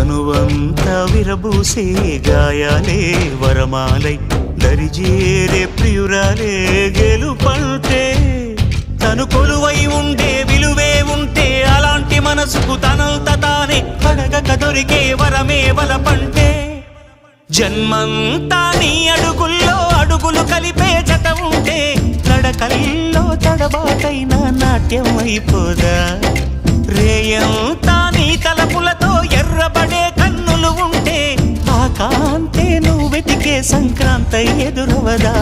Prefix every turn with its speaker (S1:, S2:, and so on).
S1: తనువంతా విరబూసే గాయాలే వరమాలై దరిజేరే ప్రియురాలే గెలుపంటే తను కొలువై ఉండే విలువే ఉంటే అలాంటి మనసుకు తనంత తానే అడగక దొరికే వరమే వలపంటే జన్మంతా నీ అడుగుల్లో అడుగులు కలిపే జత ఉంటే నడకల్లో తడబాటైన నాట్యం అయిపోదా రేయంతా నీ తలపులతో ఎర్రబడే కన్నులు ఉంటే ఆ కాంతే నువ్వు వెతికే సంక్రాంతి ఎదురవదా